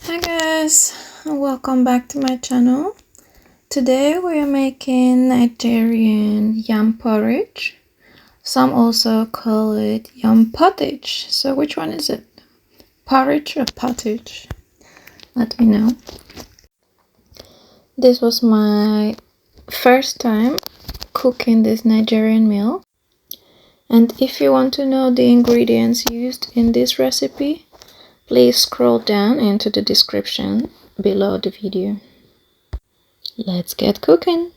Hi guys, welcome back to my channel. Today we are making Nigerian yam porridge. Some also call it yam pottage. So which one is it? Porridge or pottage? Let me know. This was my first time cooking this Nigerian meal. And if you want to know the ingredients used in this recipe, please scroll down into the description below the video. Let's get cooking.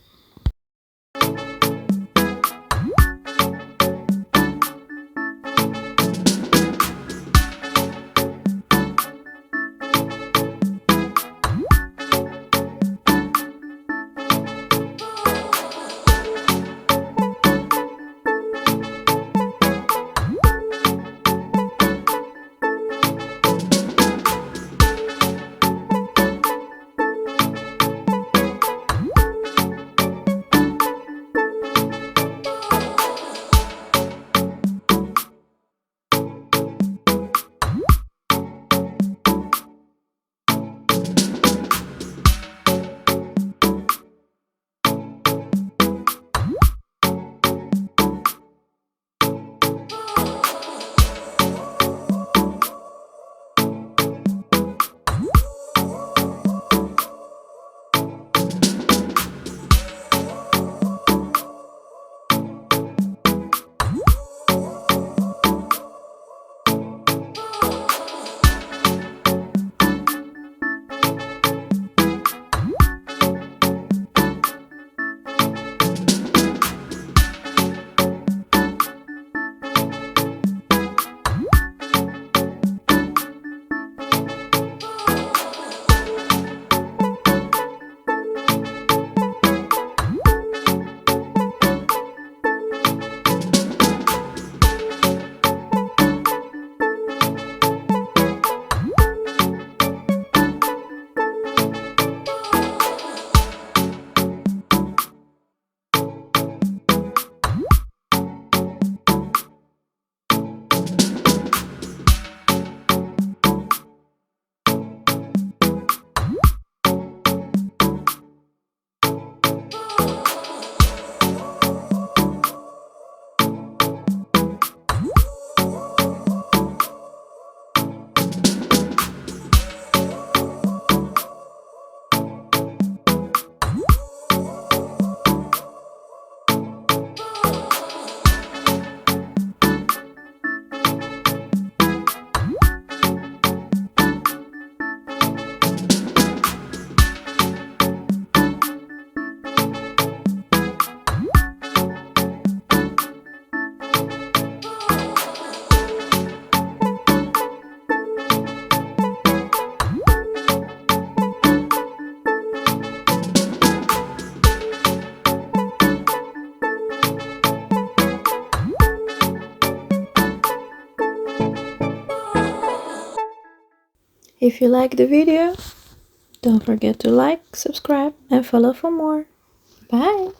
If you like the video, don't forget to like, subscribe, and follow for more. Bye!